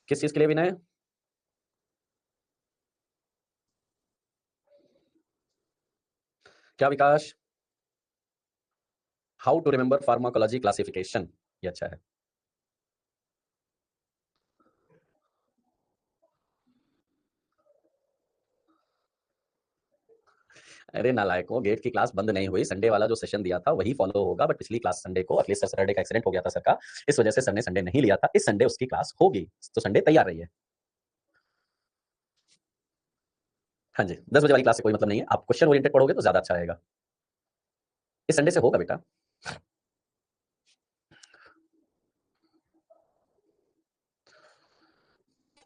किस चीज के लिए विनय? क्या Vikas? How to remember pharmacology classification, ये अच्छा है। अरे नालायकों, गेट की क्लास बंद नहीं हुई, संडे वाला जो सेशन दिया था वही फॉलो होगा, बट पिछली क्लास संडे को अखिलेश सैटरडे का एक्सीडेंट हो गया था सर का, इस वजह से सर ने संडे नहीं लिया था। इस संडे उसकी क्लास होगी, तो संडे तैयार रहिए। हाँ जी, 10 बजे वाली क्लास से कोई मतलब नहीं है, आप क्वेश्चन ओरिएंटेड पढ़ोगे तो ज्यादा अच्छा रहेगा। इस संडे से होगा बेटा।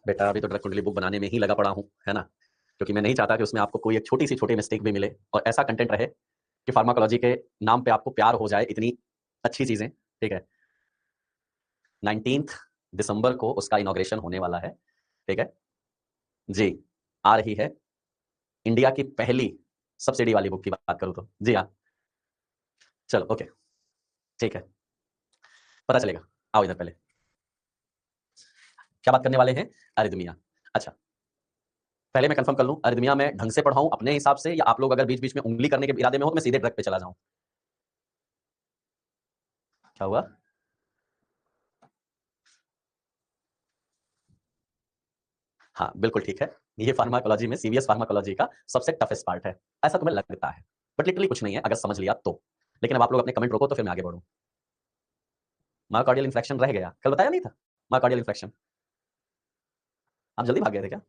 बेटा अभी तो ड्रग कुंडली बुक बनाने में ही लगा पड़ा हूँ, है ना, क्योंकि मैं नहीं चाहता कि उसमें आपको कोई एक छोटी सी छोटी मिस्टेक भी मिले और ऐसा कंटेंट रहे कि फार्माकोलॉजी के नाम पे आपको प्यार हो जाए, इतनी अच्छी चीजें। ठीक है, 19 दिसंबर को उसका इनॉग्रेशन होने वाला है। ठीक है जी, आ रही है इंडिया की पहली सब्सिडी वाली बुक की बात करूं तो जी हाँ। चलो ओके, ठीक है, पता चलेगा। आओ इधर पहले, क्या बात करने वाले हैं? अरिदमिया। अच्छा, पहले मैं कंफर्म कर लूं, अरिदमिया में ढंग से पढ़ाऊं अपने हिसाब से, या आप लोग अगर बीच बीच में उंगली करने के इरादे में हो तो मैं सीधे ड्रग पे चला जाऊं? क्या हुआ? हाँ बिल्कुल ठीक है, ये फार्माकोलॉजी में सीवीएस फार्माकोलॉजी का सबसे टफेस्ट पार्ट है, ऐसा तुम्हें लगता है, बट लिटरली कुछ नहीं है अगर समझ लिया तो। लेकिन अब आप लोग अपने कमेंट रोको तो फिर मैं आगे बढ़ूं। मायोकार्डियल इन्फ्रेक्शन रह गया, कल बताया नहीं था? मायोकार्डियल इन्फ्रेक्शन, आप जल्दी भाग गए थे क्या?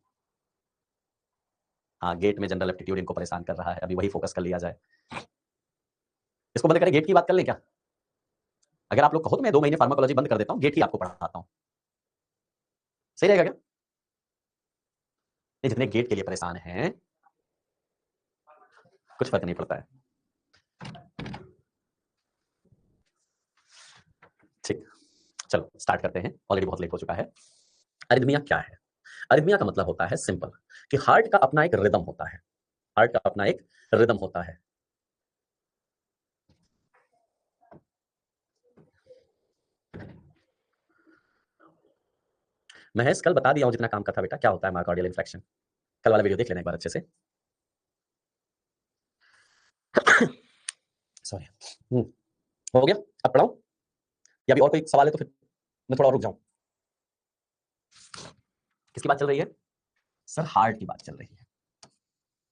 हाँ, गेट में जनरल एप्टीट्यूड इनको परेशान कर रहा है, अभी वही फोकस कर लिया जाए। इसको बंद करें, गेट की बात कर लें क्या? अगर आप लोग कहो तो मैं 2 महीने फार्माकोलॉजी बंद कर देता हूँ, गेट ही आपको पढ़ाता हूँ, सही रहेगा क्या? जितने गेट के लिए परेशान हैं कुछ फर्क नहीं पड़ता है। ठीक, चलो स्टार्ट करते हैं, ऑलरेडी बहुत लेट हो चुका है। अरिदमिया क्या है? अरिदमिया का मतलब होता है सिंपल, कि हार्ट का अपना एक रिदम होता है, हार्ट का अपना एक रिदम होता है। महेश कल बता दिया हूं जितना काम का था बेटा, क्या होता है मायोकार्डियल इन्फ्रेक्शन, कल वाला वीडियो देख लेना एक बार अच्छे से। सॉरी, हो गया? अब पढ़ाऊं या अभी और कोई सवाल है तो फिर मैं थोड़ा और रुक जाऊं? किसकी बात चल रही है? सर हार्ट की बात चल रही है।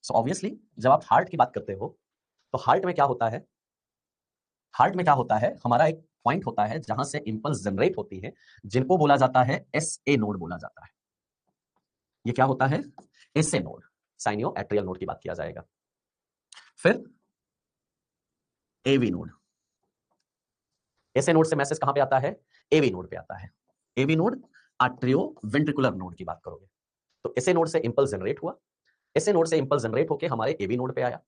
सो ऑब्वियसली जब आप हार्ट की बात करते हो तो हार्ट में क्या होता है, हार्ट में क्या होता है, हमारा एक पॉइंट होता है जहां से इंपल्स जनरेट होती है, जिनको बोला जाता है एस ए नोड बोला जाता है। ये क्या होता है? S A node, sino atrial node की बात किया जाएगा। फिर AV node, S A node से मैसेज कहां पे आता है? एवी नोड पे आता है। AV node atrio ventricular node की बात करोगे तो एस ए नोड से इंपल्स जनरेट हुआ, एस ए नोड से इंपल्स जनरेट होकर हमारे एवी नोड पे आया।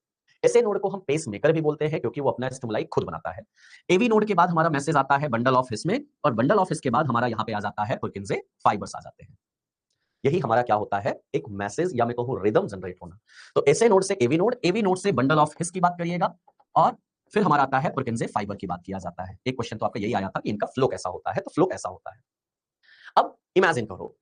एस ए नोड को हम पेस मेकर भी बोलते हैं क्योंकि वो अपना स्टिमुलाई खुद बनाता है। एवी नोड के बाद हमारा मैसेज आता है बंडल ऑफ हिस में, और बंडल ऑफ हिस के बाद हमारा यहाँ पे आ जाता है पुरकिंजे फाइबर्स आ जाते हैं। यही हमारा क्या होता है, एक मैसेज या मैं कहूं रिदम जनरेट होना। तो एसए नोड से एवी नोड, एवी नोड से बंडल ऑफ हिस की बात करिएगा, और फिर हमारा आता है पुरकिंजे फाइबर की बात किया जाता है। एक क्वेश्चन तो आपका यही आया था कि इनका फ्लो कैसा होता है, तो फ्लो कैसा होता है। अब इमेजिन करो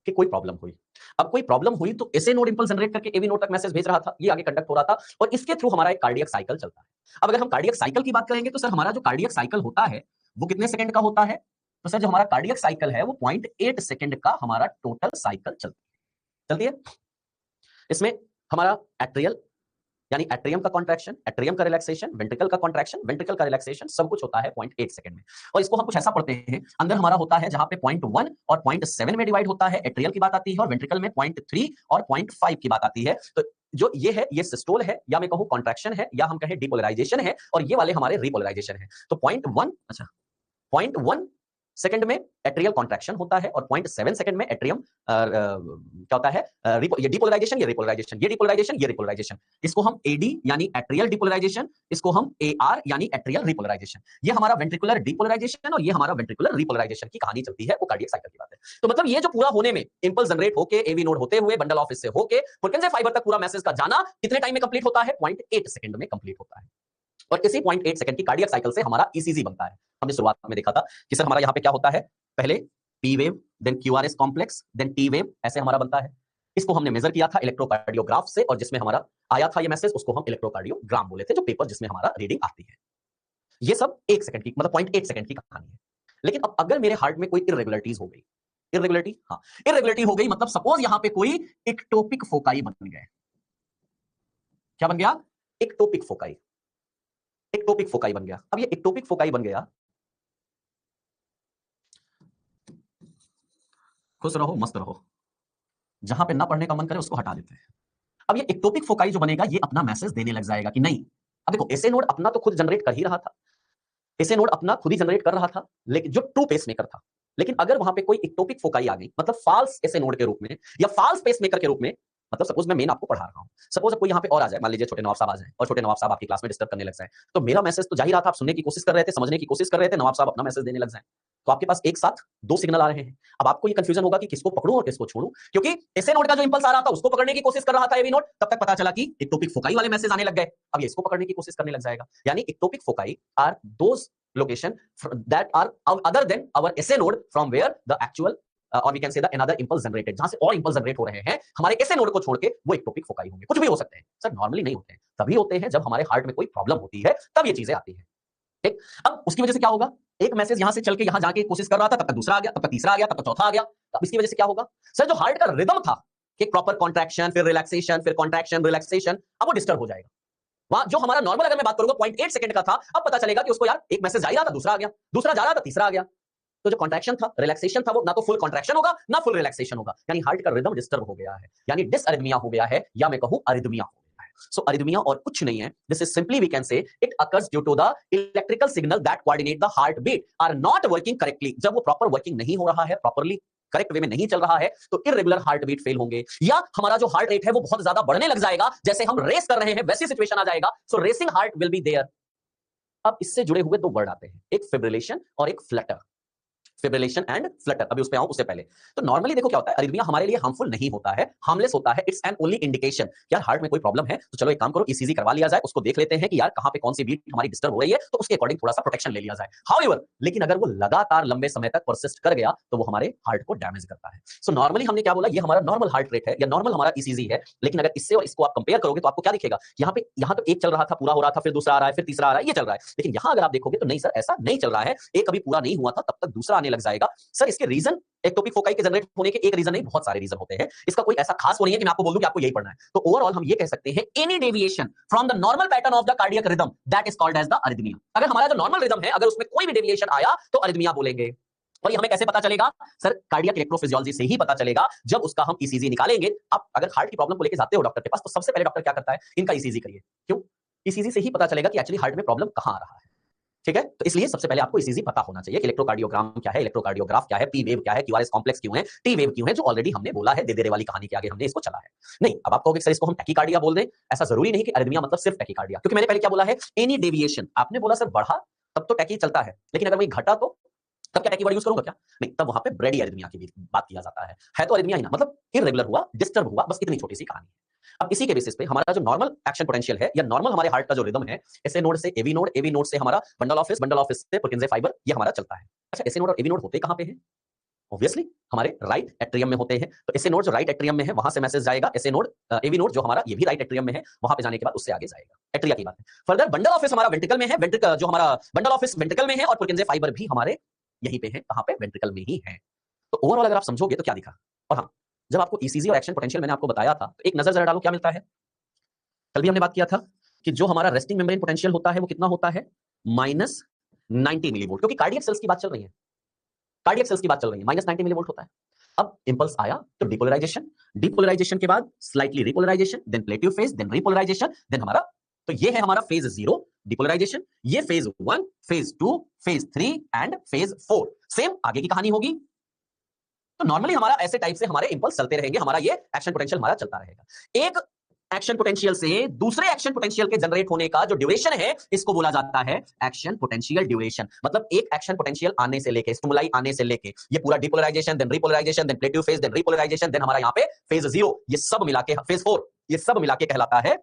कि कोई प्रॉब्लम हुई, अब कोई प्रॉब्लम हुई तो एसए नोड इंपल्स जनरेट करके एवी नोड तक मैसेज भेज रहा था, ये आगे कंडक्ट हो रहा था, और इसके थ्रू हमारा एक कार्डियक साइकिल चलता है। अब अगर हम कार्डियक साइकिल की बात करेंगे तो सर हमारा जो कार्डियक साइकिल होता है वो कितने सेकंड का होता है? तो सर जो हमारा कार्डियक साइकिल है वो 0.8 सेकंड का हमारा टोटल साइकिल चलती है। इसमें हमारा एट्रियल यानी एट्रियम का कॉन्ट्रैक्शन, एट्रियम का रिलैक्सेशन, वेंट्रिकल का कॉन्ट्रैक्शन, वेंट्रिकल का रिलैक्सेशन, सब कुछ होता है 0.8 सेकंड में। और इसको हम कुछ ऐसा पढ़ते हैं, अंदर हमारा होता है जहां पे 0.1 और 0.7 में डिवाइड होता है, एट्रियल की बात आती है, और वेंट्रिकल में 0.3 और 0.5 की बात आती है। तो जो ये है ये सिस्टोल है, या मैं कहूं कॉन्ट्रैक्शन है, या हम कहें डिपोलराइजेशन है, और ये वाले हमारे रिपोलराइजेशन है। तो 0.1, अच्छा, 0.1 सेकंड में एट्रियल कॉन्ट्रैक्शन होता है, और 0.7 सेकंड में एट्रियम क्या होता है, ये डिपोलराइजेशन, ये रिपोलराइजेशन, ये डिपोलराइजेशन, ये रिपोलराइजेशन। इसको हम एडी यानी एट्रियल डिपोलराइजेशन, इसको हम एआर यानी एट्रियल रिपोलराइजेशन। ये हमारा वेंट्रिकुलर डिपोलराइजेशन और ये हमारा वेंट्रिकुलर रिपोलराइजेशन की कहानी चलती है, वो कार्डियक साइकिल की बात है। तो मतलब ये जो पूरा होने में इंपल्स जनरेट होके एवी नोड होते हुए बंडल ऑफ हिस से होके पुरकिंजे फाइबर तक पूरा मैसेज का जाना कितने टाइम में कंप्लीट होता है? 0.8 सेकंड में कंप्लीट होता है। और इसी 0.8 सेकंड की कार्डियक साइकिल से हमारा ईसीजी बनता है। हमने शुरुआत में देखा था कि सर हमारा यहाँ पे क्या होता है, पहले P wave, then QRS complex, then T wave, ऐसे हमारा बनता है। इसको हमने मेजर किया था इलेक्ट्रोकार्डियोग्राफ से, और जिसमें हमारा आया था ये मैसेज उसको हम इलेक्ट्रोकार्डियोग्राम बोले थे, जो पेपर जिसमें हमारा रीडिंग आती है। ये सब 1 सेकंड की मतलब 0.8 सेकंड की कहानी है। लेकिन अब अगर मेरे हार्ट में कोई इरेगुलरिटीज हो गई, इरेगुलरिटी, हाँ इरेगुलरिटी हो गई, मतलब सपोज यहां पे कोई इक्टोपिक फोकाई बन गए। क्या बन गया? इक्टोपिक फोकाई, इक्टोपिक फोकाई बन गया। अब ये इक्टोपिक फोकाई बन गया, खुश रहो मस्त रहो, जहां पे ना पढ़ने का मन करे उसको हटा देते हैं। अब ये इक्टोपिक फोकाई जो बनेगा ये अपना मैसेज देने लग जाएगा कि नहीं, अब देखो एसए नोड अपना तो खुद जनरेट कर ही रहा था, एसए नोड अपना खुद ही जनरेट कर रहा था, लेकिन जो ट्रू पेसमेकर था, लेकिन अगर वहां पे कोई इक्टोपिक फोकाई आ गई, मतलब फाल्स एसए नोड के रूप में या फाल्स पेसमेकर के रूप में, मतलब सपोज मैं मेन आपको पढ़ा रहा हूं, सपोज कोई यहाँ पे और आ जाए, मान लीजिए छोटे नवाब साहब आ जाए और छोटे नवाब साहब आपकी क्लास में डिस्टर्ब करने लग जाए, तो मेरा मैसेज तो जा ही रहा था, आप सुनने की कोशिश कर रहे थे, समझने की कोशिश कर रहे थे, नवाब साहब अपना मैसेज देने लग जाए, तो आपके पास एक साथ 2 सिग्नल आ रहे हैं। अब आपको ये कंफ्यूजन होगा कि किसको पकड़ूं और किसको छोड़ूं, क्योंकि एसए नोड का जो इंपल्स आ रहा था उसको पकड़ने की कोशिश कर रहा था एवी नोड, तब तक पता चला कि इक्टोपिक फोकाई वाले मैसेज आने लग गए, अब ये इसको पकड़ने की कोशिश करने लग जाएगा। यानी ectopic foci are those location that are other than our SA node from where the actual or we can say the another impulse generated, जहां से और इंपल्स जनरेट हो रहे हैं हमारे SA नोड को छोड़ के, वो इक्टोपिक फोकाई होंगे। कुछ भी हो सकते हैं सर, नॉर्मली नहीं होते हैं, तभी होते हैं जब हमारे हार्ट में कोई प्रॉब्लम होती है, तब ये चीजें आती है। ठीक, अब उसकी वजह से क्या होगा, एक मैसेज यहां से चल के यहां जाके कोशिश कर रहा था, तब तक दूसरा आ गया, तब तक तीसरा आ गया, तब तक चौथा आ गया, तब इसकी वजह से क्या होगा सर, जो हार्ट का रिदम था कि प्रॉपर कॉन्ट्रैक्शन फिर रिलैक्सेशन फिर कॉन्ट्रैक्शन रिलैक्सेशन, अब वो डिस्टर्ब हो जाएगा। वहां जो हमारा नॉर्मल अगर मैं बात करूंगा 0.8 सेकंड का था, अब पता चलेगा कि उसको यार एक मैसेज जा ही रहा था, दूसरा आ गया, दूसरा जा रहा था, तीसरा आ गया, तो जो कॉन्ट्रैक्शन था, रिलैक्सेशन था, वो ना तो फुल कॉन्ट्रैक्शन होगा ना फुल रिलैक्सेशन होगा, यानी हार्ट का रिदम डिस्टर्ब हो गया है, यानी डिसअरिथमिया हो गया है, या मैं कहूं अरिथमिया हो गया है। सो अरिथमिया और कुछ नहीं है, this is simply we can say it occurs due to the electrical signal that coordinate the heart beat are not working correctly. जब वो प्रॉपर वर्किंग नहीं हो रहा है, प्रॉपरली करेक्ट वे में नहीं चल रहा है, तो इरेगुलर हार्ट बीट फेल होंगे, या हमारा जो हार्ट रेट है वो बहुत ज्यादा बढ़ने लग जाएगा, जैसे हम रेस कर रहे हैं वैसी सिचुएशन आ जाएगा। So racing heart will be there. अब इससे जुड़े हुए 2 वर्ड आते हैं, एक फिब्रिलेशन और एक फ्लटर, फिब्रिलेशन एंड फ्लटर, अभी उस पे आऊं उससे पहले। तो नॉर्मली देखो क्या होता है, अरिथमिया हमारे लिए हार्मफुल नहीं होता है, हार्मलेस होता है, इट्स एन ओनली इंडिकेशन यार हार्ट में कोई प्रॉब्लम है, तो चलो एक काम करो ईसीजी करवा लिया जाए, उसको देख लेते हैं कि यार कहां पे कौन सी बीट हमारी डिस्टर्ब हो रही है, तो उसके अकॉर्डिंग थोड़ा सा प्रोटेक्शन ले लिया जाए। हाउएवर, लेकिन अगर वो लगातार लंबे समय तक परसिस्ट कर गया तो वो हमारे हार्ट को डैमेज करता है। सो नॉर्मली हमने क्या बोला, ये हमारा नॉर्मल हार्ट रेट है या नॉर्मल हमारा ईसीजी है, लेकिन अगर इससे और इसको आप कंपेयर करोगे तो आपको क्या दिखेगा, यहाँ तो एक चल रहा था, पूरा हो रहा था, फिर दूसरा आ रहा है, फिर तीसरा आ रहा है, ये चल रहा है, लेकिन यहाँ अगर आप देखोगे तो नहीं सर ऐसा नहीं चल रहा है, एक अभी पूरा नहीं हुआ था तब तक दूसरा आने लग जाएगा। सर इसके रीजन एक्टोपिक फोकाई के जनरेट होने के एक रीजन नहीं, बहुत सारे रीजन होते हैं, इसका कोई ऐसा खास वो नहीं है कि मैं आपको बोल दूं कि आपको यही पढ़ना है। तो ओवरऑल हम ये कह सकते हैं any deviation from the normal pattern of the cardiac rhythm that is called as the arrhythmia. अगर हमारा जो नॉर्मल रिदम है अगर उसमें कोई भी डेविएशन आया तो अरिथमिया बोलेंगे। और ये हमें कैसे पता चलेगा सर, कार्डियक इलेक्ट्रोफिजियोलॉजी से ही पता चलेगा, जब उसका हम ईसीजी निकालेंगे। आप अगर हार्ट की प्रॉब्लम को लेकर जाते हो डॉक्टर के पास, तो सबसे पहले डॉक्टर क्या करता है, इनका ईसीजी करिए। क्यों? ईसीजी से ही पता चलेगा कि एक्चुअली हार्ट में प्रॉब्लम कहां आ रहा है। ठीक है, तो इसलिए सबसे पहले आपको ईसीजी पता होना चाहिए कि इलेक्ट्रोकार्डियोग्राम क्या है, इलेक्ट्रोकार्डियोग्राफ क्या है, पी वेव क्या है, क्यूआरएस कॉम्प्लेक्स क्यों है, टी वेव क्यों है, जो ऑलरेडी हमने बोला है, दे दे वाली कहानी के आगे हमने इसको चला है। नहीं, अब आप कहोगे सर इसको हम टैकीकार्डिया बोल दें, ऐसा जरूरी नहीं कि अरिथमिया मतलब सिर्फ टैकीकार्डिया, क्योंकि मैंने पहले क्या बोला है, एनी डेविएशन। आपने बोला सर बढ़ा तब तो टैकी चलता है, लेकिन अगर वही घटा तो तब क्या टैकी वर्ड यूज करूंगा क्या? नहीं, तब वहां पे ब्रेडी अरिथमिया की बात किया जाता है तो अरिथमिया ही ना, मतलब इरेगुलर हुआ, डिस्टर्ब हुआ, बस इतनी छोटी सी कहानी है। अब इसी के बेसिस पे हमारा जो नॉर्मल एक्शन पोटेंशियल है या नॉर्मल हमारे हार्ट का जो रिदम है, एसए नोड से एवी नोड, एवी नोड से हमारा बंडल ऑफिस से पुरकिंजे फाइबर, ये हमारा चलता है। अच्छा, एसए नोड और एवी नोड होते कहां पे हैं? ऑब्वियसली हमारे राइट एट्रियम में होते हैं। तो एसए नोड जो राइट एट्रियम में है वहां से मैसेज जाएगा, एसए नोड एवी नोड जो हमारा ये भी राइट एट्रियम में है, वहां पे जाने के बाद उससे आगे जाएगा। एट्रिया की बात है। फर्दर बंडल ऑफिस हमारा वेंट्रिकल में है, वेंट्रिकल जो हमारा बंडल ऑफिस वेंट्रिकल में है, और पुरकिंजे फाइबर भी हमारे यहीं पे है, कहां पे, वेंट्रिकल में ही है। तो ओवरऑल अगर आप समझोगे तो क्या दिखा। और हाँ, जब आपको ईसीजी और एक्शन पोटेंशियल मैंने आपको बताया था, तो एक नजर जरा डालो क्या मिलता है। कल भी हमने बात किया था कि जो हमारा रेस्टिंग मेम्ब्रेन पोटेंशियल होता है वो कितना होता है, -90 मिलीवोल्ट, क्योंकि कार्डियक सेल्स की बात चल रही है, कार्डियक सेल्स की बात चल रही है, -90 मिलीवोल्ट होता है। अब इंपल्स आया तो डिपोलराइजेशन, डिपोलराइजेशन के बाद slightly repolarisation, then plateau phase, then repolarisation, then हमारा, तो ये है हमारा फेज 0 डिपोलराइजेशन, ये phase 1, phase 2, phase 3 and phase 4। Same आगे की कहानी होगी। तो नॉर्मली हमारा ऐसे टाइप से हमारे इंपल्स चलते रहेंगे, हमारा ये एक्शन पोटेंशियल हमारा चलता रहेगा। एक एक्शन पोटेंशियल से दूसरे एक्शन पोटेंशियल के जनरेट होने का जो ड्यूरेशन है, इसको बोला जाता है एक्शन पोटेंशियल ड्यूरेशन। मतलब एक एक्शन पोटेंशियल आने से लेके, स्टिमुलाई आने से लेके, ये पूरा depolarisation, then repolarisation, then plateau phase, then repolarisation, then हमारा यहाँ पे फेज 0, ये सब मिला के फेज 4, ये सब मिला के कहलाता है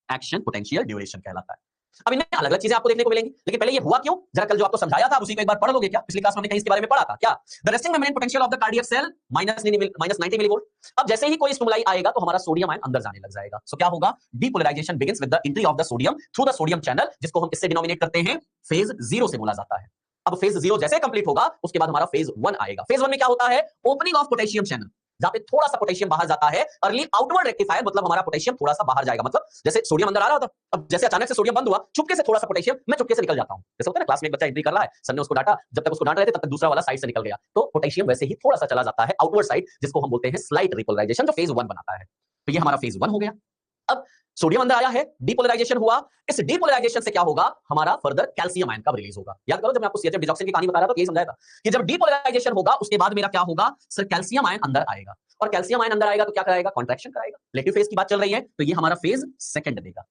एक्शन पोटेंशियल ड्यूरेशन कहलाता है। अब इनमें अलग अलग चीजें आपको देखने को मिलेंगी, लेकिन पहले ये हुआ क्यों, जरा कल जो आपको समझाया था उसी को एक बार पढ़ लोगे क्या? पिछली क्लास में हमने कहीं इसके बारे में पढ़ा था क्या? The resting membrane potential of the cardiac cell -90 millivolt. अब जैसे ही कोई स्टिमुलाई आएगा तो हमारा सोडियम आयन अंदर जाने लग जाएगा। सो क्या होगा? Depolarisation begins with the entry of the sodium through the sodium channel, जिसको हम इससे डिनोमिनेट करते हैं फेज 0 से बोला जाता है। अब फेज 0 जैसे कंप्लीट होगा उसके बाद हमारा फेज 1 आएगा। फेज 1 में क्या होता है? ओपनिंग ऑफ पोटेशियम चैनल, जहां पे थोड़ा सा पोटेशियम बाहर जाता है। अर्ली आउटवर्ड रेक्टिफायर, मतलब हमारा पोटेशियम थोड़ा सा बाहर जाएगा, मतलब जैसे सोडियम अंदर आ रहा था, अब जैसे अचानक से सोडियम बंद हुआ, चुपके से थोड़ा सा पोटेशियम मैं चुपके से निकल जाता हूं। जैसे होता है ना, क्लास में एक बच्चा एंट्री कर रहा है, सर ने उसको डांटा, जब तक उसको डांट रहे थे तब तक दूसरा वाला साइड से निकल गया, तो पोटेशियम वैसे ही थोड़ा सा चला जाता है आउटवर्ड साइड, जिसको हम बोलते हैं स्लाइट रिपोलराइजेशन, जो फेज 1 बनाता है। तो ये हमारा फेज 1 हो गया। अब सोडियम अंदर आया है, डीपोलराइजेशन हुआ। इस डीपोलराइजेशन से क्या होगा? हमारा फर्दर कैल्शियम आयन का रिलीज होगा। याद करो, जब मैं आपको सीएचएफ डिसॉक्सिन की कहानी बता रहा था तो यही समझाया था कि जब डीपोलराइजेशन होगा उसके बाद मेरा क्या होगा सर? कैल्शियम आयन अंदर आएगा, और कैल्शियम आयन अंदर आएगा तो क्या कराएगा? कॉन्ट्रैक्शन कराएगा। रिलेटिव फेज की बात चल रही है तो ये हमारा फेज सेकंड देगा,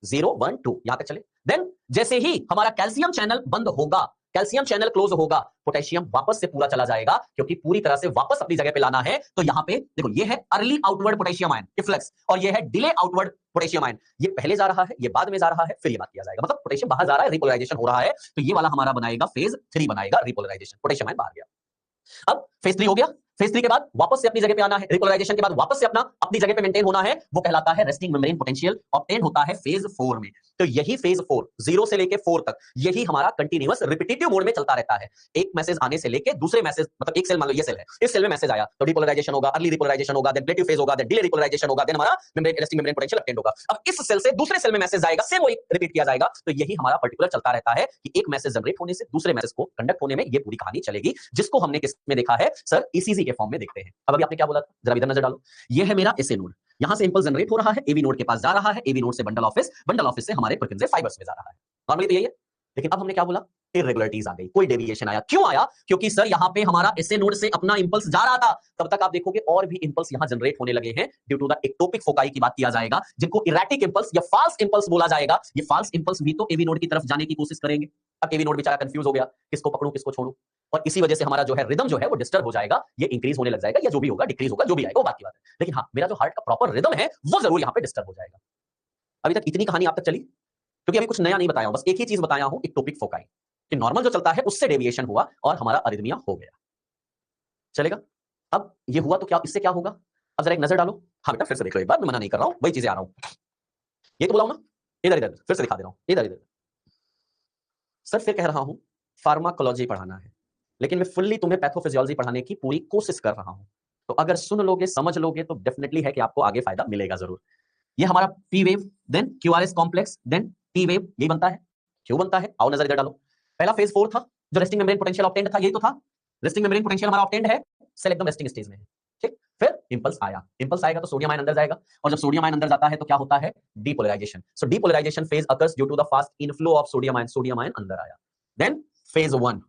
0 1 2 यहां तक चले। देन जैसे ही हमारा कैल्शियम चैनल बंद होगा, कैल्शियम चैनल क्लोज होगा, पोटेशियम वापस से पूरा चला जाएगा, क्योंकि पूरी तरह से वापस अपनी जगह पे लाना है। तो यहां पे देखो, ये है early outward potassium ion efflux, और ये है डिले आउटवर्ड पोटेशियम आयन। ये पहले जा रहा है, ये बाद में जा रहा है, फिर ये बात किया जाएगा, मतलब पोटेशियम बाहर जा रहा है, रिपोलराइजेशन हो रहा है, तो ये वाला हमारा बनाएगा फेज 3 बनाएगा रिपोलराइजेशन, पोटेशियम आयन बाहर गया। अब फेज 3 हो गया। फेज 3 के बाद वापस से अपनी जगह पे आना है, रिपोलराइजेशन के बाद वापस से अपनी जगह पे मेंटेन होना है, वो कहलाता है रेस्टिंग मेम्ब्रेन पोटेंशियल, ऑब्टेन होता है फेज 4 में। तो यही फेज 4 0 से लेके 4 तक यही हमारा कंटीन्यूअस रिपीटेटिव मोड में चलता रहता है। एक मैसेज आने से लेके दूसरे मैसेज, मतलब एक सेल, मान लो ये सेल है, इस सेल में मैसेज आया तो डिपोलराइजेशन होगा, अर्ली रिपोलराइजेशन होगा, देन प्लेटिव फेज होगा, देन डिले रिपोलराइजेशन होगा, देन हमारा रेस्टिंग मेम्ब्रेन पोटेंशियल ऑब्टेन होगा। अब इस सेल से दूसरे सेल में मैसेज आएगा, सेम वही रिपीट किया जाएगा। तो यही हमारा पर्टिकुलर चलता रहता है कि एक मैसेज जनरेट होने से दूसरे मैसेज को कंडक्ट होने में ये पूरी कहानी चलेगी, जिसको हमने किस में देखा है सर? ईसीजी के फॉर्म में देखते हैं। अब अभी आपने क्या बोला था, जरा इधर नजर डालो। ये है मेरा एसए नोड, यहां से इंपल्स जनरेट हो रहा है, एवी नोड के पास जा रहा है, एवी नोड से बंडल ऑफिस, बंडल ऑफिस से हमारे प्रोकिन्जे फाइबर्स में जा रहा है। नॉर्मली तो यही है, लेकिन अब हमने क्या बोला? इरेगुलरिटीज आ गई, कोई डेविएशन आया। क्यों आया? क्योंकि सर यहां पे हमारा एसए नोड से अपना इंपल्स जा रहा था, तब तक आप देखोगे और भी इंपल्स यहां जनरेट होने लगे हैं due to the ectopic foci की बात किया जाएगा, जिनको इरेटिक इंपल्स या फाल्स इंपल्स बोला जाएगा। ये फाल्स इंपल्स भी तो एवी नोड की तरफ जाने की कोशिश करेंगे। अब एवी नोड बेचारा कंफ्यूज हो गया, किसको पकड़ूं किसको छोड़ूं, और इसी वजह से हमारा जो है रिदम जो है वो डिस्टर्ब हो जाएगा, ये इंक्रीज होने लग जाएगा, या जो भी होगा डिक्रीज होगा, जो भी आएगा वो बात की बात है। लेकिन हाँ, मेरा जो हार्ट का प्रॉपर रिदम है वो जरूर यहां पे डिस्टर्ब हो जाएगा। अभी तक इतनी कहानी आप तक चली, क्योंकि अभी कुछ नया नहीं बताया हूं, बस एक ही चीज बताया हूं, एक्टोपिक फोकाई, कि नॉर्मल जो चलता है उससे डेविएशन हुआ और हमारा अरिथमिया हो गया। चलेगा? अब ये हुआ तो क्या, इससे क्या होगा? अब जरा एक नजर डालो। हाँ बेटा, फिर से देख लो एक बार, मैं मना नहीं कर रहा हूं, वही चीजें आ रहा हूं। ये तो बोला हूं ना, इधर इधर फिर से दिखा दे रहा हूं, इधर इधर। सर फिर कह रहा हूं, फार्माकोलॉजी पढ़ाना है, लेकिन मैं फुल्ली तुम्हें पैथोफिजियोलॉजी पढ़ाने की पूरी कोशिश कर रहा हूं। तो अगर सुन लोगे, समझ लोगे, तो डेफिनेटली है कि आपको आगे फायदा मिलेगा जरूर। ये हमारा P wave, then QRS complex, then T wave, यही बनता है। क्यों बनता है? आओ नजर इधर डालो। पहला फेज 4 था, जो रेस्टिंग मेम्ब्रेन पोटेंशियल ऑब्टेन्ड था, यही तो था। रेस्टिंग मेम्ब्रेन पोटेंशियल हमारा ऑब्टेन्ड है, सेल एकदम रेस्टिंग स्टेज में है, ठीक। फिर इंपल्स आया, इंपल्स आएगा तो सोडियम आयन अंदर जाएगा, और जब सोडियम आयन अंदर जाता है तो क्या होता है? Depolarisation. So depolarisation phase occurs due to the fast inflow of sodium ion, sodium ion अंदर आया। देन फेज 1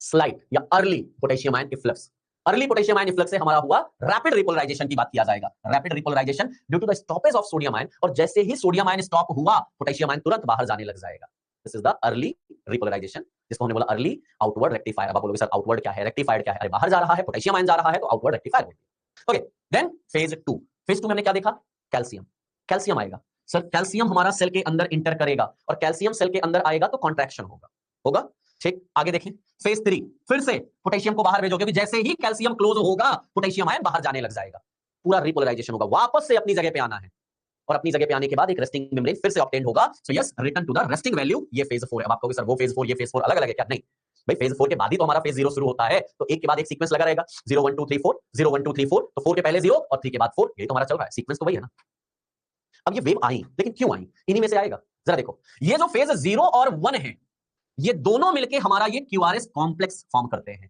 स्लाइट या early potassium ion efflux. Early potassium ion efflux से हमारा हुआ रैपिड रिपोलराइजेशन की बात किया जाएगा, rapid repolarisation due to the stoppage of sodium ion, और जैसे ही सोडियम आयन स्टॉप हुआ, पोटेशियम आयन तुरंत बाहर जाने लग जाएगा। This is the early repolarisation, जिसको हमने बोला अर्ली आउटवर्ड रेक्टिफायर। अब आप बोलोगे सर आउटवर्ड क्या है, रेक्टिफाइड क्या है? अरे बाहर जा रहा है, पोटेशियम आयन जा रहा है, तो आउटवर्ड रेक्टिफायर होती है। Okay, then phase 2। फेज 2 में हमने क्या देखा? कैल्शियम, कैल्शियम आएगा। सर कैल्शियम हमारा सेल के अंदर इंटर करेगा, और कैल्शियम सेल के अंदर आएगा तो कॉन्ट्रैक्शन होगा, होगा, ठीक। आगे देखें, फेज 3 फिर से पोटेशियम को बाहर भेजोगे, जैसे ही कैल्शियम क्लोज होगा, पोटेशियम आयन बाहर जाने लग जाएगा, पूरा रिपोलराइजेशन होगा, वापस से अपनी जगह पे आना है, और अपनी जगह पे आने के बाद एक रेस्टिंग मेम्ब्रेन फिर से ऑब्टेन्ड होगा। So yes, return to the resting value. ये फेज 4 है। अब आप कहोगे सर वो फेज 4 ये फेज 4 अलग अलग है क्या? नहीं भाई, फेज 4 के बाद ही तो हमारा फेज 0 शुरू होता है, तो एक के बाद एक सीक्वेंस लगा रहेगा, 0 1 2 3 4, 0 1 2 3 4, तो 4 के पहले 0 और 3 के बाद 4, यही तो हमारा चल रहा है, सीक्वेंस तो वही है ना। अब ये वेव आई, लेकिन क्यों आई? इन्हीं में से आएगा। जरा देखो, ये जो फेज 0 और 1 है, ये दोनों मिलके हमारा ये क्यूआरएस कॉम्प्लेक्स फॉर्म करते हैं।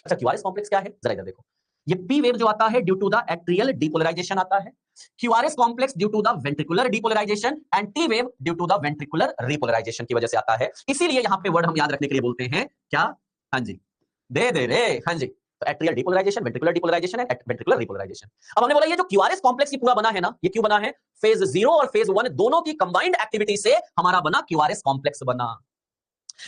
अच्छा, क्यूआरएस कॉम्प्लेक्स क्या है? जरा इधर देखो, ये पी वेव जो आता है due to the atrial depolarisation आता है, QRS complex due to the ventricular depolarisation, and T wave due to the ventricular repolarisation की वजह से आता है। इसीलिए यहां पे वर्ड हम याद रखने के लिए बोलते हैं क्या? हाँ जी, दे दे रे, हाँ जी। तो atrial depolarisation, ventricular depolarisation and ventricular repolarisation. अब हमने बोला ये जो क्यूआरएस कॉम्प्लेक्स पूरा बना है ना, ये क्यों बना है? फेज 0 और फेज 1 दोनों की कंबाइंड एक्टिविटी से हमारा बना क्यूआरएस कॉम्प्लेक्स बना।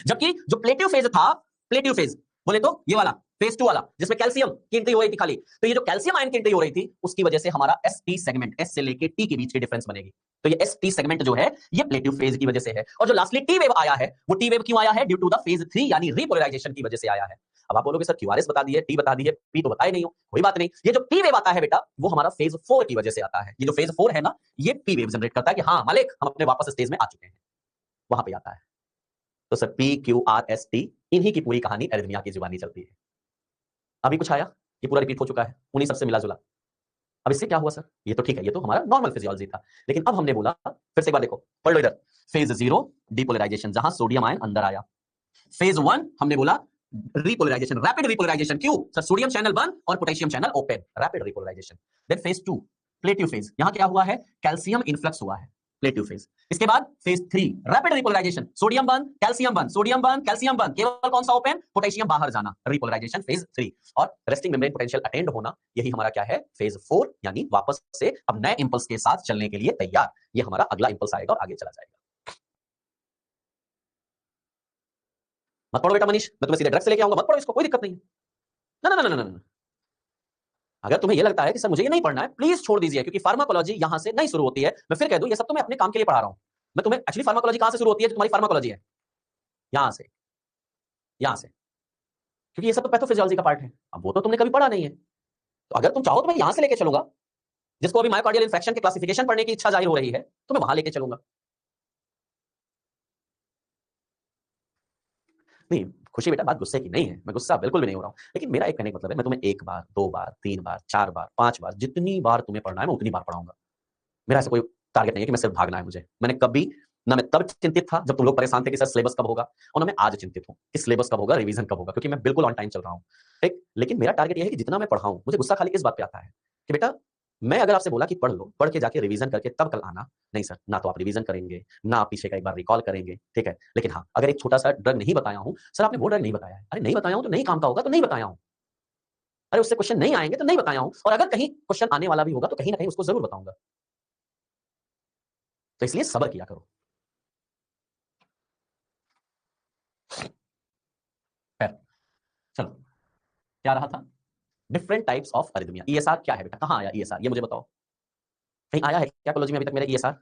जबकि जो प्लेटिव फेज था, प्लेटिव फेज बोले तो ये वाला फेज 2 वाला जिसमें कैल्शियम की एंट्री हो रही थी खाली, तो ये जो कैल्शियम आयन की एंट्री हो रही थी उसकी वजह से हमारा एस टी सेगमेंट, एस से लेके टी के बीच की डिफरेंस बनेगी। तो ये एस टी सेगमेंट जो है ये प्लेटिव फेज की वजह से है। और जो लास्टली टी वेव आया है वो टी वेव क्यों आया है? ड्यू टू द फेज 3 यानी रिपोलराइजेशन की वजह से आया है। अब आप बोलोगे सर क्यूआरएस बता दिए, टी बता दिए, पी तो बताए नहीं हो। कोई बात नहीं, ये जो पी वेव आता है बेटा वो हमारा फेज 4 की वजह से आता है। ये जो फेज 4 है ना ये पी वेव जनरेट करता है कि हाँ मालिक हम अपने वापस स्टेज में आ चुके हैं, वहां पे आता है। तो sir P Q R S T इन्हीं की पूरी कहानी एरिथमिया की जुबानी चलती है। अभी कुछ आया? ये पूरा रिपीट हो चुका है, उन्हीं सबसे मिला जुला। अब इससे क्या हुआ सर? ये तो ठीक है, ये तो हमारा नॉर्मल फिजियोलॉजी था, लेकिन अब हमने बोला फिर से एक बार देखो, पढ़ लो इधर। फेज 0 डिपोलराइजेशन, जहां सोडियम आयन अंदर आया। फेज 1 हमने बोला रिपोलराइजेशन, रैपिड रिपोलराइजेशन। क्यों सर? सोडियम चैनल बंद और potassium channel open, rapid repolarisation. Then phase 2 plateau phase, यहां क्या हुआ है? कैल्शियम इन्फ्लक्स हुआ है, प्लेटिव फेज। इसके बाद फेज 3 रैपिड रिपोलराइजेशन, सोडियम बंद, कैल्शियम बंद, सोडियम बंद, कैल्शियम बंद, केवल कौन सा ओपन? पोटेशियम बाहर जाना, रिपोलराइजेशन फेज 3। और रेस्टिंग मेम्ब्रेन पोटेंशियल अटेंड होना, यही हमारा क्या है? फेज 4, यानी वापस से अब नए इंपल्स के साथ चलने के लिए तैयार। ये हमारा अगला इंपल्स आएगा और आगे चला जाएगा। मत पढ़ो बेटा मनीष, मैं तुम्हें सीधे ड्रग से लेके आऊंगा, मत पढ़ो इसको, कोई दिक्कत नहीं है। ना ना ना ना ना, अगर तुम्हें ये लगता है कि सर मुझे ये नहीं पढ़ना है, प्लीज छोड़ दीजिए, क्योंकि फार्माकोलॉजी यहां से नहीं शुरू होती है। मैं फिर कह दूं ये सब तो मैं अपने काम के लिए पढ़ा रहा हूं। मैं तुम्हें एक्चुअली फार्माकोलॉजी कहां से शुरू होती है? जो तुम्हारी फार्माकोलॉजी है यहां से, यहां से, क्योंकि ये सब तो पैथोफिजियोलॉजी का पार्ट है। अब वो तो तुमने कभी पढ़ा नहीं है, तो अगर तुम चाहो तो मैं यहां से लेके चलूंगा, जिसको अभी मायोकार्डियल इन्फेक्शन के क्लासिफिकेशन पढ़ने की इच्छा जाहिर हो रही है, तो मैं वहां लेके चलूंगा। नहीं खुशी बेटा, बात गुस्से की नहीं है, मैं गुस्सा बिल्कुल भी नहीं हो रहा हूं, लेकिन मेरा एक कहने का मतलब है मैं तुम्हें 1 बार 2 बार 3 बार 4 बार 5 बार जितनी बार तुम्हें पढ़ना है मैं उतनी बार पढ़ाऊंगा। मेरा ऐसा कोई टारगेट नहीं है कि मैं सिर्फ भागना है मुझे। मैंने कभी ना, मैं तब चिंतित था जब तुम लोग परेशान थे कि सर सिलेबस कब होगा, और ना मैं आज चिंतित हूं कि सिलेबस कब होगा, रिवीजन कब होगा, क्योंकि मैं बिल्कुल ऑन टाइम चल रहा हूं। ठीक, लेकिन मेरा टारगेट यह है कि जितना मैं पढ़ाऊं, मुझे गुस्सा खाली इस बात पे आता है कि बेटा मैं अगर आपसे बोला कि पढ़ लो, पढ़ के जाके रिवीजन करके तब कल आना, नहीं सर, ना तो आप रिवीजन करेंगे ना आप पीछे का एक बार रिकॉल करेंगे, ठीक है। लेकिन हाँ, अगर एक छोटा सा ड्रग नहीं बताया हूं, सर आपने वो ड्रग नहीं बताया है, अरे नहीं बताया हूं तो नहीं काम का होगा तो नहीं बताया हूं, अरे उससे क्वेश्चन नहीं आएंगे तो नहीं बताया हूं, और अगर कहीं क्वेश्चन आने वाला भी होगा तो कहीं ना कहीं उसको जरूर बताऊंगा। तो इसलिए सब्र किया करो। खैर, चलो, क्या रहा था? Different types of arrhythmia. ESR क्या है बेटा? कहां आया ईएसआर? ये मुझे बताओ, कहीं आया है क्या कॉलेज में अभी तक मेरा ईएसआर?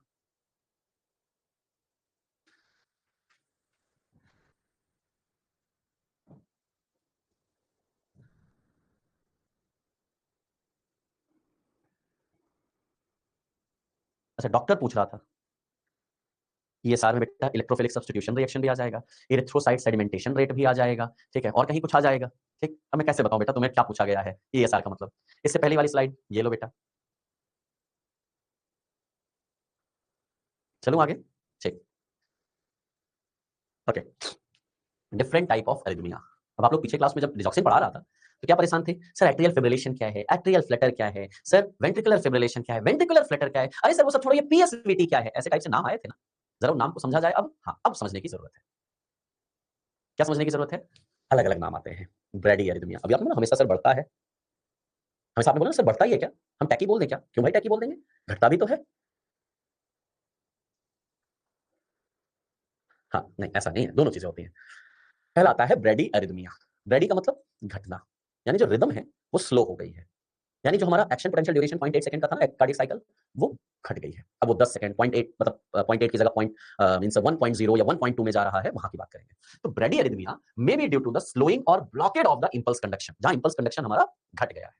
अच्छा, डॉक्टर पूछ रहा था। ईएसआर में बेटा इलेक्ट्रोफिलिक सब्स्टिट्यूशन रिएक्शन भी आ जाएगा, इरिथ्रोसाइट सेडिमेंटेशन रेट भी आ जाएगा, ठीक है, और कहीं कुछ आ जाएगा। ठीक, अब मैं कैसे बताऊं बेटा तुम्हें क्या पूछा गया है ईएसआर का मतलब? इससे पहली वाली स्लाइड ये लो बेटा, चलूं आगे? ठीक, okay. Different type of arrhythmia. अब आप लोग पीछे क्लास में जब डिजॉक्सिन पढ़ा रहा था तो क्या परेशान थे? सर एट्रियल फिब्रिलेशन क्या है, एट्रियल फ्लटर क्या है, सर वेंट्रिकुलर फिब्रिलेशन क्या है, वेंट्रिकुलर फ्लटर क्या है, अरे सर वो सब छोड़ो, ये पीएसवीटी क्या है, ऐसे टाइप से नाम आए थे ना। जरा उन नाम को समझा जाए अब। हाँ, अब समझने की जरूरत है। क्या समझने की जरूरत है? अलग अलग नाम आते हैं। ब्रैडी एरिथमिया, अभी आपने हमेशा सर बढ़ता है, हमेशा आपने बोला सर बढ़ता ही है क्या? हम टैकी बोल दें क्या? क्यों भाई टैकी बोल देंगे, घटता भी तो है। हाँ नहीं, ऐसा नहीं है, दोनों चीजें होती हैं। पहला आता है ब्रैडी एरिथमिया। ब्रैडी का मतलब घटना, यानी जो रिदम है वो स्लो हो गई है, यानी जो हमारा एक्शन पोटेंशियल ड्यूरेशन 0.8 सेकंड का था ना कार्डियक साइकिल, वो घट गई है। अब वो 10 सेकंड 0.8 मतलब 0.8 की जगह पॉइंट मींस 1.0 या 1.2 में जा रहा है, वहां की बात करेंगे। तो bradyarrhythmia may be due to the slowing और blockade of the impulse conduction, जहां इंपल्स कंडक्शन हमारा घट गया है।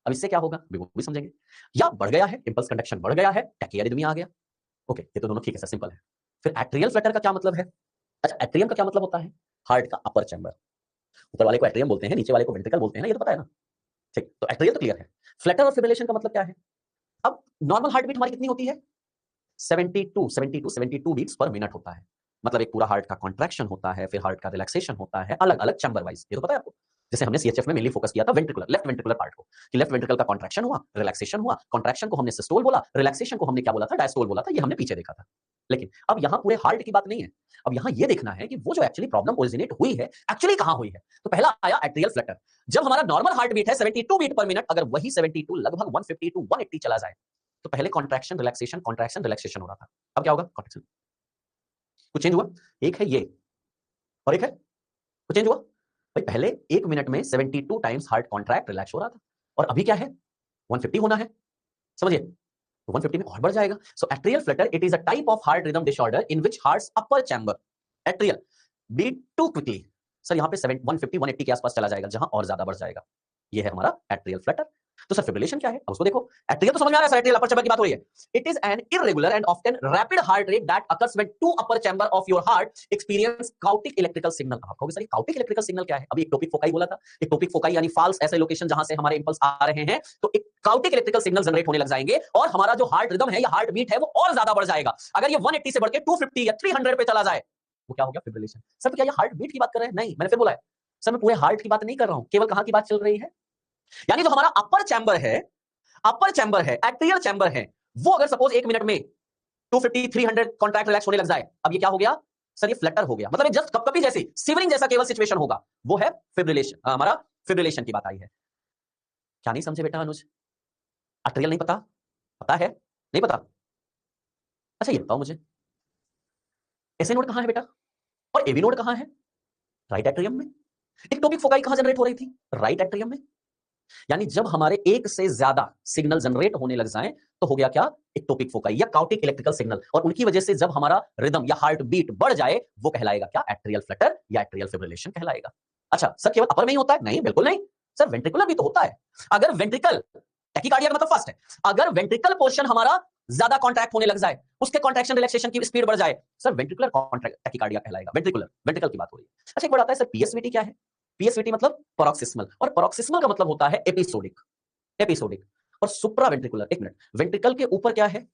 अब इससे क्या होगा वो भी समझेंगे। या बढ़ गया है, इंपल्स कंडक्शन बढ़ गया है, टैकीकार्डिया आ गया। ओके, ये तो दोनों ठीक है सर, सिंपल है। फिर एट्रियल फ्लटर का क्या मतलब है? अच्छा, एट्रियम का क्या मतलब होता है? हार्ट का अपर चैम्बर। ऊपर वाले को एट्रियम बोलते हैं, नीचे वाले को वेंट्रिकल बोलते हैं ना, ये तो पता है ना। ठीक, तो एट्रियल तो क्लियर है। फ्लटर और फिब्रिलेशन का मतलब क्या है? अब नॉर्मल हार्ट बीट हमारी कितनी होती है? 72 बीट्स पर मिनट होता है। मतलब एक पूरा हार्ट का कॉन्ट्रैक्शन होता है, फिर हार्ट का रिलैक्सेशन होता है, अलग अलग चैम्बर वाइज, ये तो पता है आपको। जैसे हमने सीएचएफ में मेनली फोकस किया था वेंट्रिकुलर, लेफ्ट वेंट्रिकुलर पार्ट को, कि लेफ्ट वेंट्रिकल का कॉन्ट्रैक्शन हुआ, रिलैक्सेशन हुआ, कॉन्ट्रैक्शन को हमने सिस्टोल बोला, रिलैक्सेशन को हमने क्या बोला था? डायस्टोल बोला था, ये हमने पीछे देखा था। लेकिन अब यहाँ पूरे हार्ट की बात नहीं है, अब यहाँ ये देखना है कि वो जो एक्चुअली प्रॉब्लम ओरिजिनेट हुई है एक्चुअली कहां हुई है। तो पहला आया एट्रियल फ्लटर। जब हमारा नॉर्मल हार्ट बीट है 72 बीट पर मिनट, अगर वही 72 लगभग 150 टू 180 चला जाए, तो पहले कॉन्ट्रैक्शन रिलैक्सेशन हो रहा था। अब क्या होगा? कॉन्ट्रैक्शन। कुछ चेंज हुआ? एक है ये और एक है, कुछ चेंज हुआ? भाई पहले 1 मिनट में 72 टाइम्स हार्ट कॉन्ट्रैक्ट रिलैक्स हो रहा था, और अभी क्या है 150 होना है, समझिए, तो 150 में और बढ़ जाएगा। So atrial flutter it is a type of heart rhythm disorder in which heart's upper chamber atrial beat too quickly. Sir यहाँ पे 150 180 के आसपास चला जाएगा, जहां और ज्यादा बढ़ जाएगा। ये है हमारा एट्रियल फ्लटर। तो सर फिब्रिलेशन क्या है, अब उसको देखो। एट्रियल तो समझ में आ रहा है सर, एट्रियल अपर चैम्बर की बात हो रही है। It is an irregular and often rapid heart rate that occurs when two upper chamber of your heart experience chaotic electrical signal. आप कहोगे सर काउटिक इलेक्ट्रिकल सिग्नल क्या है? अभी एक्टोपिक फोकाई बोला था। एक्टोपिक फोकाई यानी फाल्स ऐसे लोकेशन जहां से हमारे इंपल्स आ रहे हैं, तो एक काउटिक इलेक्ट्रिकल सिग्नल जनरेट होने लग जाएंगे, और हमारा जो हार्ट रिदम है या हार्ट बीट है वो और ज्यादा बढ़ जाएगा। अगर ये 180 से बढ़ के 250 या 300 पे चला जाए, वो क्या हो गया? फिब्रिलेशन। सर तो क्या ये हार्ट बीट की बात कर रहे हैं? नहीं, मैंने फिर बोला है सर, मैं पूरे हार्ट की बात नहीं कर रहा हूं, केवल कहां की बात चल रही है? यानी जो हमारा अपर चैम्बर है, एट्रियल चैम्बर है, वो अगर सपोज 1 मिनट में 250 300 कॉन्ट्रैक्ट रिलैक्स होने लग जाए, अब ये क्या हो गया सर? ये फ्लटर हो गया। मतलब ये जस्ट कभी जैसी सिवरिंग जैसा केवल सिचुएशन होगा, वो है फिब्रिलेशन। हमारा फिब्रिलेशन की बात आई है। क्या नहीं समझे बेटा अनुज? एट्रियल नहीं पता? पता है? नहीं पता? अच्छा ये बताओ मुझे, एसए नोड कहां है बेटा, और एवी नोड कहां है? राइट एट्रियम में। एक्टोपिक फोकाई कहां जनरेट हो रही थी? राइट एट्रियम में। यानी जब हमारे एक से ज्यादा सिग्नल जनरेट होने लग जाएं, तो हो गया क्या? एक्टोपिक फोकाई या काउटिक इलेक्ट्रिकल सिग्नल, और उनकी वजह से जब हमारा रिदम या हार्ट बीट बढ़ जाए, वो कहलाएगा क्या? एट्रियल फ्लटर या एट्रियल फिब्रिलेशन कहलाएगा। अच्छा सर केवल अपर में ही होता है? नहीं, बिल्कुल नहीं सर, वेंट्रिकुलर भी तो होता है। अगर वेंट्रिकल टैकीकार्डिया का मतलब फास्ट है, अगर वेंट्रिकल पोर्शन हमारा ज्यादा कॉन्ट्रैक्ट होने लग जाए, उसके कॉन्ट्रैक्शन रिलैक्सेशन की स्पीड बढ़ जाए, सर वेंट्रिकुलर कॉन्ट्रैक्ट टैकीकार्डिया कहलाएगा। वेंट्रिकुलर, वेंट्रिकल की बात हो रही है। अच्छा एक बार आता है सर पीएसवीटी क्या है? पीएसवीटी मतलब पैरोक्सिस्मल, और पैरोक्सिस्मल का मतलब होता है एपिसोडिक। एपिसोडिक और सुप्रा वेंट्रिकुलर। एक मिनट, वेंट्रिकल के ऊपर क्या है?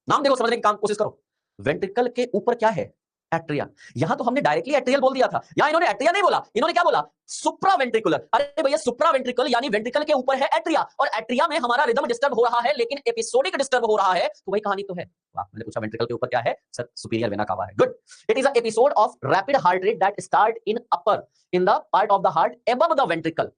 नाम देखो, समझने की काम कोशिश करो। वेंट्रिकल के ऊपर क्या है? एट्रिया। यहां तो हमने डायरेक्टली एट्रियल बोल दिया था, यहां इन्होंने एट्रिया नहीं बोला, इन्होंने क्या बोला? सुप्रा वेंट्रिकुलर। अरे भैया सुप्रा वेंट्रिकल यानी वेंट्रिकल के ऊपर है एट्रिया, और एट्रिया में हमारा रिदम डिस्टर्ब हो रहा है, लेकिन एपिसोडिक डिस्टर्ब हो रहा है, तो वही कहानी तो है। वाह, मैंने पूछा वेंट्रिकल के ऊपर क्या है सर? सुपीरियर वेना कावा है। Good. It is a episode of rapid heart rate that start in upper in the part of the heart above the ventricle.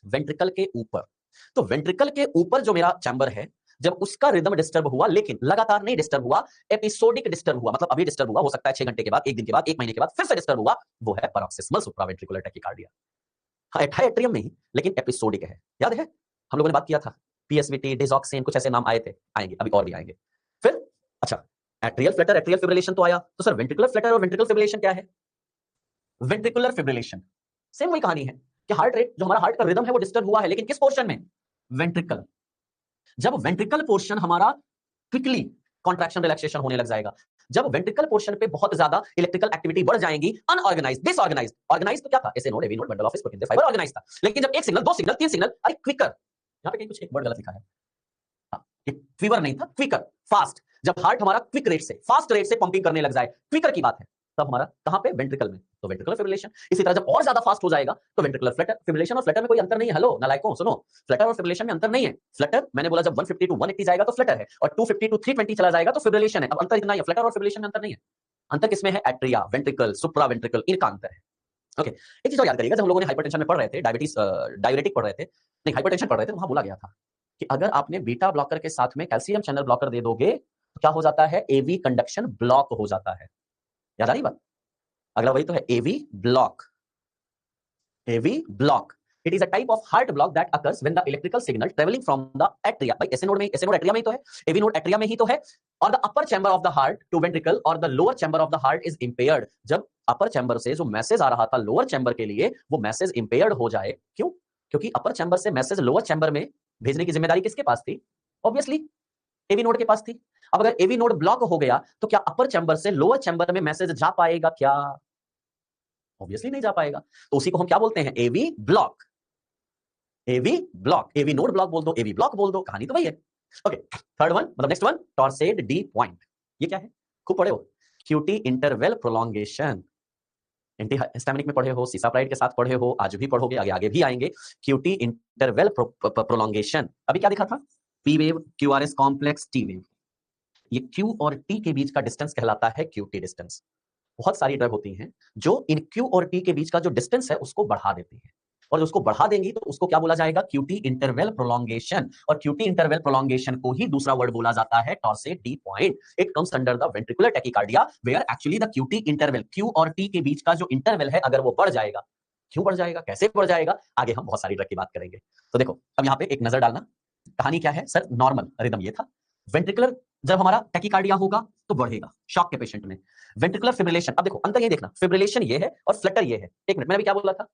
Ventricle के ऊपर, तो वेंट्रिकल के ऊपर जो मेरा चैम्बर है, जब उसका रिदम डिस्टर्ब हुआ, लेकिन लगातार नहीं डिस्टर्ब हुआ, एपिसोडिक डिस्टर्ब हुआ, मतलब अभी डिस्टर्ब हुआ, हो सकता है 6 घंटे के बाद, 1 दिन के बाद, 1 महीने के बाद फिर से डिस्टर्ब हुआ, वो है पैरोक्सिस्मल सुप्रावेंट्रिकुलर टैकीकार्डिया। हाँ है एट्रियम में ही, लेकिन एपिसोडिक है। याद है हम लोगों ने बात किया था, पीएसवीटी, डिसॉक्सिन, कुछ ऐसे नाम आए थे, आएंगे अभी और भी आएंगे। फिर अच्छा, एट्रियल फ्लटर, एट्रियल फिब्रिलेशन तो आया, तो सर वेंट्रिकुलर फ्लटर और वेंट्रिकल फिब्रिलेशन क्या है? वेंट्रिकुलर फिब्रिलेशन सेम वही कहानी है कि हार्ट रेट, जो हमारा हार्ट का रिदम है वो डिस्टर्ब हुआ है, लेकिन किस पोर्शन में? वेंट्रिकल। जब वेंट्रिकल पोर्शन हमारा क्विकली कॉन्ट्रैक्शन रिलैक्सेशन होने लग जाएगा, जब वेंट्रिकल पोर्शन पे बहुत ज्यादा इलेक्ट्रिकल एक्टिविटी बढ़ जाएगी, अनऑर्गेनाइज्ड, डिसऑर्गेनाइज्ड, ऑर्गेनाइज्ड तो क्या था? SA node, AV node, bundle of protein fibre organised था, लेकिन जब एक सिग्नल, दो सिग्नल, तीन सिग्नल, अरे क्विकर, यहां पे कहीं कुछ एक वर्ड गलत लिखा है, हाँ, ये फीवर नहीं था, क्विकर, फास्ट। जब हार्ट हमारा क्विक रेट से, फास्ट रेट से पंपिंग करने लग जाए, क्विकर की बात है, तब हमारा कहां पे? वेंट्रिकल में, तो वेंट्रिकुलर फिब्रिलेशन। इसी तरह जब और ज्यादा फास्ट हो जाएगा, तो वेंट्रिकुलर फ्लटर। फिब्रिलेशन और फ्लटर में कोई अंतर नहीं है। हेलो नालायकों सुनो, फ्लटर और फिब्रिलेशन में अंतर नहीं है। फ्लटर मैंने बोला जब 150 टू 180 जाएगा तो फ्लटर है, और 250 टू 320 चला जाएगा तो फिब्रिलेशन है। अब अंतर इतना ही है, फ्लटर और फिब्रिलेशन में अंतर नहीं है। अंतर किसमें है? एट्रिया, वेंट्रिकल, सुप्रा वेंट्रिकल, इनका अंतर है। ओके, एक चीज और याद करिएगा, जब हम लोगों ने हाइपरटेंशन में पढ़ रहे थे, डायबिटीज, डायबिटिक पढ़ रहे थे, नहीं हाइपरटेंशन पढ़ रहे थे, वहां बोला गया था कि अगर आपने बीटा ब्लॉकर के साथ में कैल्शियम चैनल ब्लॉकर दे दोगे, तो क्या हो जाता है? एवी कंडक्शन ब्लॉक हो जाता है। याद आ रही बात? अगला वही तो है, AV block. AV block it is a type of heart block that occurs when the electrical signal traveling from the atria, भाई एसे नोड में, एसे नोड एट्रिया में ही तो है, एवी नोड एट्रिया में ही तो है, और the upper chamber of the heart to ventricle और the lower chamber of the heart is impaired. जब अपर चैम्बर से जो मैसेज आ रहा था लोअर चैम्बर के लिए, वो मैसेज इंपेयर्ड हो जाए, क्यों? क्योंकि अपर चैम्बर से मैसेज लोअर चैम्बर में भेजने की जिम्मेदारी किसके पास थी? ऑब्वियसली एवी नोड के पास थी। अब अगर एवी नोड ब्लॉक हो गया, तो क्या अपर चैम्बर से लोअर चैम्बर में मैसेज जा पाएगा क्या? ऑब्वियसली नहीं जा पाएगा। तो उसी को हम क्या बोलते हैं? AV block. AV block, AV node block बोल दो, एवी ब्लॉक बोल दो, कहानी तो वही है। ओके, थर्ड वन, मतलब next one, torsade de point. ये क्या है? खूब पढ़े हो, cutie interval prolongation. Anti histaminic में पढ़े हो, सिसाप्राइड के साथ पढ़े हो, आज भी पढ़ोगे, आगे आगे भी आएंगे। क्यूटी इंटरवल प्रोलॉन्गेशन, अभी क्या देखा था? P wave, QRS complex, T wave. ये क्यू और टी के बीच का डिस्टेंस कहलाता है क्यूटी डिस्टेंस। बहुत सारी ड्रग होती हैं जो इन क्यू और टी के बीच का जो डिस्टेंस है उसको बढ़ा देती है, और जो उसको बढ़ा देंगी तो उसको क्या बोला जाएगा? QT interval prolongation. और क्यूटी इंटरवल प्रोलॉन्गेशन को ही दूसरा वर्ड बोला जाता है torsade de pointes. It comes under the ventricular tachycardia where actually the QT interval, Q और टी के बीच का जो इंटरवल है, अगर वो बढ़ जाएगा, क्यों बढ़ जाएगा, कैसे बढ़ जाएगा, आगे हम बहुत सारी ड्रग की बात करेंगे। तो देखो अब यहाँ पे एक नजर डालना, कहानी क्या है सर, नॉर्मल रिदम ये था, वेंट्रिकुलर जब हमारा टैकीकार्डिया होगा तो बढ़ेगा शॉक के पेशेंट में, वेंट्रिकुलर फिब्रिलेशन, अब देखो अंतर ये देखना, फिब्रिलेशन ये है और फ्लटर ये है। एक मिनट, मैंने भी क्या बोला था,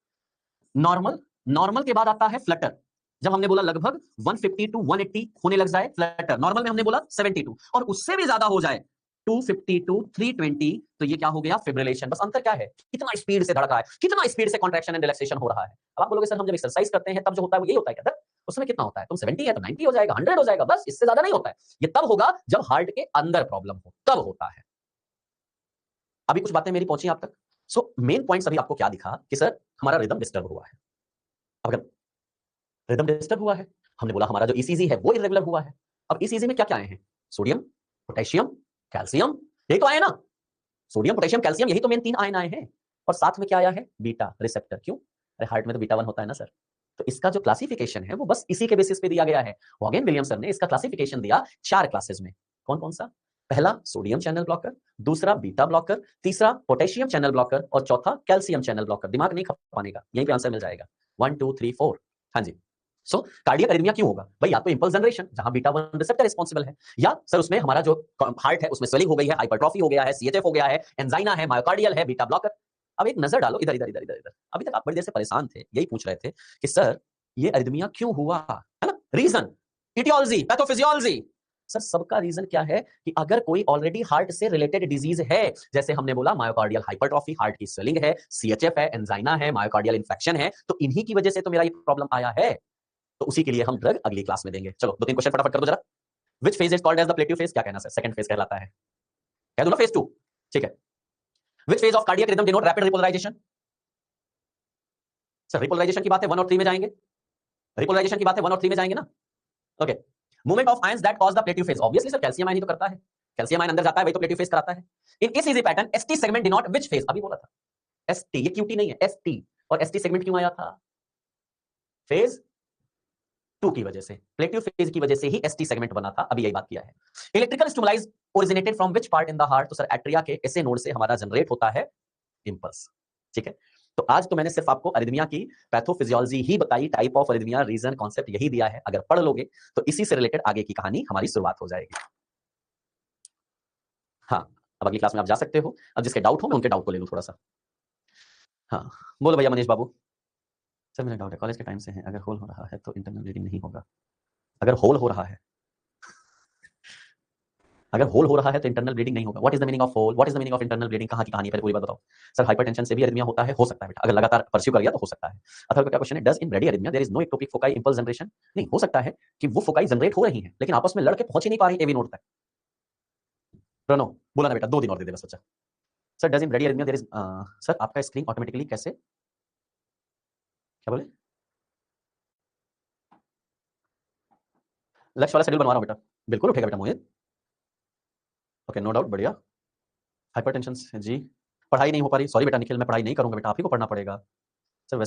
नॉर्मल, नॉर्मल के बाद आता है फ्लटर, जब हमने बोला लगभग 150 टू 180 होने लग जाए फ्लटर, नॉर्मल में हमने बोला 72, और उससे भी ज्यादा हो जाए 250 टू 320, तो ये क्या हो गया, फिब्रिलेशन। बस अंतर क्या है, कितना स्पीड से धड़का है, कितना स्पीड से कॉन्ट्रैक्शन एंड रिलैक्सेशन हो रहा है। अब आप बोलोगे सर हम जब एक्सरसाइज करते हैं तब जो होता है वो यही होता है क्या, उसमें कितना होता है, तुम 70 है तो 90 हो जाएगा, 100 हो जाएगा, बस इससे ज्यादा नहीं होता है। ये तब होगा जब हार्ट के अंदर प्रॉब्लम हो, तब होता है। अभी कुछ बातें मेरी पहुंची आप तक। सो मेन पॉइंट अभी आपको क्या दिखा कि सर हमारा रिदम डिस्टर्ब हुआ है। अगर रिदम डिस्टर्ब हुआ है, हमने बोला हमारा जो ईसीजी है वो इरेगुलर हुआ है। अब ईसीजी में क्या क्या आए हैं, सोडियम, पोटेशियम, कैल्शियम, यही तो आए ना, सोडियम पोटेशियम कैल्शियम, यही तो मेन 3 आयन आए हैं। और साथ में क्या आया है, बीटा रिसेप्टर। क्यों, अरे हार्ट में तो बीटा 1 होता है ना सर। तो इसका जो क्लासिफिकेशन है वो बस इसी के बेसिस पे दिया गया है। वॉगेन विलियमसन ने इसका क्लासिफिकेशन दिया 4 क्लासेस में। कौन कौन सा, पहला सोडियम चैनल ब्लॉकर, दूसरा बीटा ब्लॉकर, तीसरा पोटेशियम चैनल ब्लॉकर और चौथा कैल्शियम चैनल ब्लॉकर। दिमाग नहीं खपाने का, यहीं पे आंसर मिल जाएगा, 1 2 3 4। हाँ जी। सो कार्डियक अरिथमिया क्यों होगा भाई, या तो इंपल्स जनरेशन जहां बीटा 1 रिसेप्टर रिस्पांसिबल है, या सर उसमें हमारा जो हार्ट है उसमें स्वेलिंग हो गई है, हाइपरट्रॉफी हो गया है, सीएचएफ हो गया है, एंजाइना है, मायोकार्डियल है, बीटा ब्लॉकर। अब एक नजर डालो इधर इधर इधर इधर इधर, अभी तक आप बड़ी देर से परेशान थे, यही पूछ रहे थे कि सर ये अरिथमिया क्यों हुआ, है ना, रीजन, इटियोलॉजी, पैथोफिजियोलॉजी। सर सबका रीजन क्या है कि अगर कोई ऑलरेडी हार्ट से रिलेटेड डिजीज है, जैसे हमने बोला मायोकार्डियल हाइपरट्रॉफी, हार्ट की स्वेलिंग है, सीएचएफ है, एंजाइना है, मायोकार्डियल इंफेक्शन है, तो इन्हीं की वजह से तो मेरा ये प्रॉब्लम आया है, तो उसी के लिए हम ड्रग अगली क्लास में देंगे। चलो 2-3 क्वेश्चन फटाफट कर दो जरा। Which phase is called as the plateau phase, क्या कहना सर, सेकंड फेज कहलाता है, कह दो ना फेज 2, ठीक है। Which phase of cardiac rhythm denote rapid repolarization, sir repolarization की बात है 1 और 3 में जाएंगे, रिपोलराइजेशन की बात है 1 और 3 में जाएंगे ना, okay. Movement of ions that cause the plateau phase, obviously sir calcium ion ही तो करता है, कैल्शियम आयन अंदर जाता है वही तो प्लेटिव फेज कराता है। इन इस easy pattern ST segment denote which phase, अभी बोला था एसटी, ये क्यूटी नहीं है, एसटी। और एसटी सेगमेंट क्यों आया था, फेज 2 की वजह से, प्लेटिव फेज की वजह से ही एसटी सेगमेंट बना था, अभी यही बात किया है। Electrical stimulise originated from which part in the heart, तो सर एट्रिया के एसे नोड से हमारा जनरेट होता है इंपल्स, ठीक है। तो आज तो मैंने सिर्फ आपको अरिथमिया की पैथोफिजियोलॉजी ही बताई, type of arrhythmia, reason, concept यही दिया है। अगर पढ़ लोगे तो इसी से रिलेटेड आगे की कहानी हमारी शुरुआत हो जाएगी। हाँ, अब अगली क्लास में आप जा सकते हो, अब जिसके डाउट हो मैं उनके डाउट को ले लूं थोड़ा सा। हाँ बोलो भैया मनीष बाबू। सर मेरा डाउट है, कॉलेज के टाइम से है, अगर होल हो रहा है तो इंटरनल ब्लीडिंग नहीं होगा, अगर होल हो रहा है, अगर होल हो रहा है तो इंटरनल ब्लीडिंग नहीं होगा। What is the meaning of whole, what is the meaning of internal bleeding, कहां की कहानी है, पूरी बात बताओ। सर हाइपरटेंशन से भी अरिथमिया होता है, हो सकता है बेटा, अगर लगातार परस्यू कर गया तो हो सकता है। अथर्व का क्या क्वेश्चन है, does in reentry arrhythmia there is no ectopic foci impulse generation, नहीं हो सकता है कि वो फोकाई जनरेट हो रही है लेकिन आपस में लड़के पहुंच ही नहीं पा रही एवी नोड तक। प्रणो बोला ना बेटा, 2 दिन और दे दे बस बच्चा। Sir does in reentry arrhythmia there is, sir आपका स्क्रीन ऑटोमेटिकली कैसे, क्या बोले, लक्ष्य वाला शेड्यूल बनवा रहा हूं बेटा, बिल्कुल उठेगा बेटा मोहित, ओके नो डाउट, बढ़िया। हाइपरटेंशन जी, पढ़ाई नहीं हो पा रही, सॉरी बेटा निखिल, मैं पढ़ाई नहीं करूंगा बेटा, आप ही को पढ़ना पड़ेगा।